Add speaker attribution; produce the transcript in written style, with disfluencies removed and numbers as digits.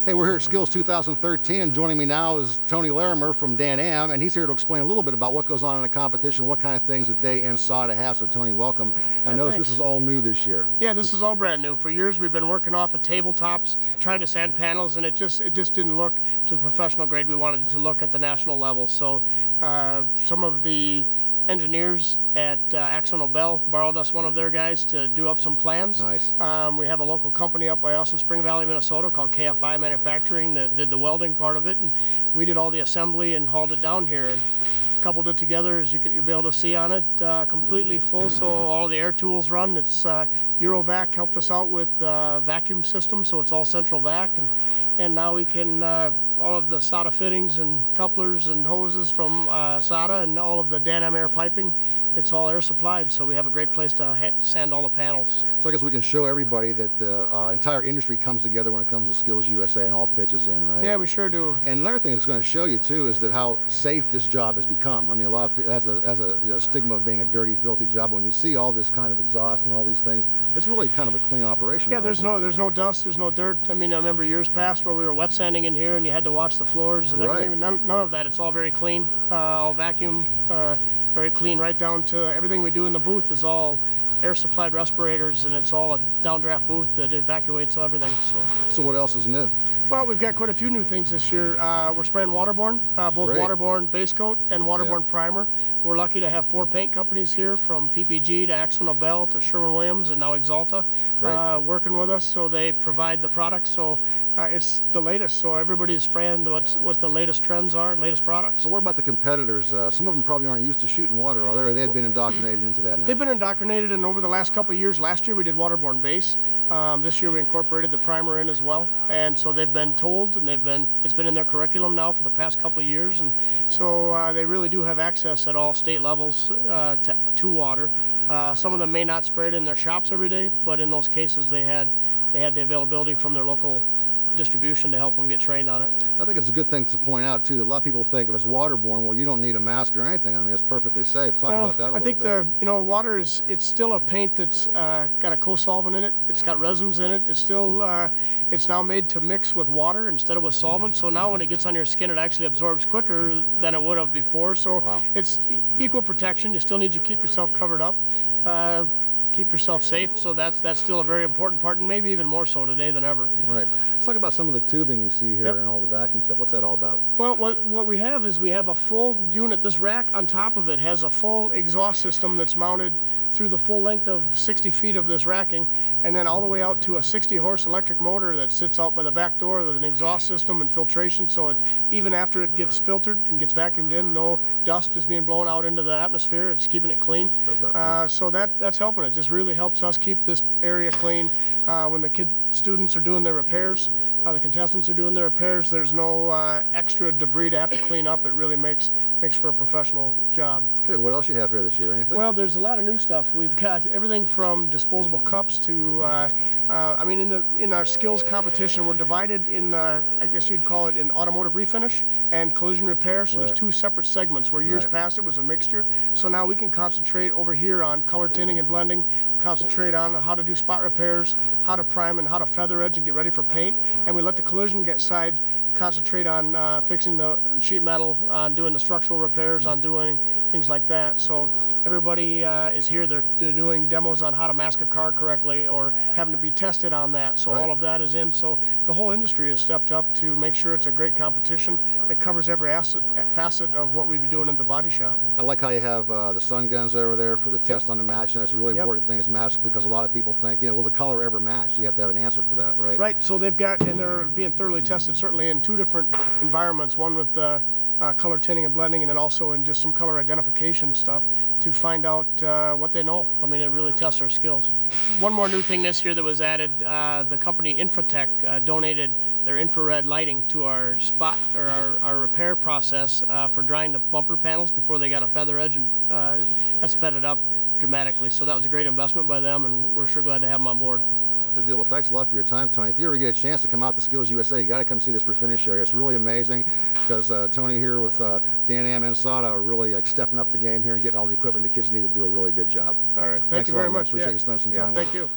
Speaker 1: Hey, we're here at Skills 2013, and joining me now is Tony Larimer from Dan-Am, and he's here to explain a little bit about what goes on in the competition, what kind of things that they and SATA have. So Tony, welcome. I notice this is all new this year.
Speaker 2: Yeah, this is all brand new. For years we've been working off of tabletops, trying to sand panels, and it just didn't look to the professional grade we wanted it to look at the national level. So some of the engineers at Akzo Nobel borrowed us one of their guys to do up some plans.
Speaker 1: Nice.
Speaker 2: We have a local company up by us in Spring Valley, Minnesota called KFI Manufacturing that did the welding part of it, and we did all the assembly and hauled it down here and coupled it together, as you'll be able to see on it, completely full, so all the air tools run. It's Eurovac helped us out with vacuum system, so it's all central vac, and now we can all of the SATA fittings and couplers and hoses from SATA and all of the Dan-Am air piping, it's all air supplied, so we have a great place to sand all the panels.
Speaker 1: So I guess we can show everybody that the entire industry comes together when it comes to Skills USA and all pitches in, right?
Speaker 2: Yeah, we sure do.
Speaker 1: And another thing it's going to show you too is that how safe this job has become. I mean, a lot of people has a stigma of being a dirty, filthy job. But when you see all this kind of exhaust and all these things, it's really kind of a clean operation.
Speaker 2: Yeah, there's no dust, there's no dirt. I mean, I remember years past where we were wet sanding in here and you had to watch the floors and everything. None of that. It's all very clean, all vacuum. Very clean, right down to everything we do in the booth is all air supplied respirators, and it's all a downdraft booth that evacuates everything.
Speaker 1: So what else is new?
Speaker 2: Well, we've got quite a few new things this year. We're spraying Waterborne, both
Speaker 1: Great.
Speaker 2: Waterborne base coat and Waterborne primer. We're lucky to have 4 paint companies here, from PPG to Akzo Nobel to Sherwin-Williams and now Axalta, working with us. So they provide the products. So it's the latest. So everybody's spraying what the latest trends are, latest products.
Speaker 1: So what about the competitors? Some of them probably aren't used to shooting water, are they? Or they've been indoctrinated into that now?
Speaker 2: They've been indoctrinated, and over the last couple of years, last year we did Waterborne base. This year we incorporated the primer in as well, and so they've been told, and it's been in their curriculum now for the past couple of years, and so they really do have access at all state levels to water. Some of them may not spray it in their shops every day, but in those cases they had the availability from their local distribution to help them get trained on it.
Speaker 1: I think it's a good thing to point out too that a lot of people think if it's waterborne, well, you don't need a mask or anything. I mean, it's perfectly safe. Talk about that a little bit.
Speaker 2: I think water it's still a paint that's got a co-solvent in it. It's got resins in it. It's still it's now made to mix with water instead of with solvent. So now when it gets on your skin, it actually absorbs quicker than it would have before. So it's equal protection. You still need to keep yourself covered up. Keep yourself safe, so that's still a very important part, and maybe even more so today than ever.
Speaker 1: Right. Let's talk about some of the tubing we see here and all the vacuum stuff. What's that all about?
Speaker 2: Well, what we have is we have a full unit. This rack on top of it has a full exhaust system that's mounted through the full length of 60 feet of this racking, and then all the way out to a 60-horse electric motor that sits out by the back door with an exhaust system and filtration, so even after it gets filtered and gets vacuumed in, no dust is being blown out into the atmosphere. It's keeping it clean. So that's helping. It just really helps us keep this area clean. When the students are doing their repairs, the contestants are doing their repairs, there's no extra debris to have to clean up. It really makes for a professional job.
Speaker 1: Good. What else you have here this year? Anything?
Speaker 2: Well, there's a lot of new stuff. We've got everything from disposable cups to, in our skills competition, we're divided in, I guess you'd call it, in automotive refinish and collision repair. So there's 2 separate segments, where years past it was a mixture. So now we can concentrate over here on color tinting and blending, concentrate on how to do spot repairs, how to prime and how to feather edge and get ready for paint. And we let the collision side concentrate on fixing the sheet metal, on doing the structural repairs, on doing things like that. So everybody is here. They're doing demos on how to mask a car correctly or having to be tested on that. So all of that is in. So the whole industry has stepped up to make sure it's a great competition that covers every facet of what we'd be doing in the body shop.
Speaker 1: I like how you have the sun guns over there for the test on the match, and that's a really important thing is match, because a lot of people think, will the color ever match? You have to have an answer for that, right?
Speaker 2: Right. So they've got, and they're being thoroughly tested certainly in 2 different environments, one with color tinting and blending, and then also in just some color identification stuff to find out what they know. I mean, it really tests our skills. One more new thing this year that was added, the company Infotech donated their infrared lighting to our spot or our repair process for drying the bumper panels before they got a feather edge, and that sped it up dramatically. So that was a great investment by them, and we're sure glad to have them on board.
Speaker 1: Good deal. Well, thanks a lot for your time, Tony. If you ever get a chance to come out to Skills USA, you got to come see this refinish area. It's really amazing, because Tony here with Dan-Am and SATA are really stepping up the game here and getting all the equipment the kids need to do a really good job.
Speaker 2: All right. Thank you very much.
Speaker 1: Appreciate you spending some time with us.
Speaker 2: Thank you.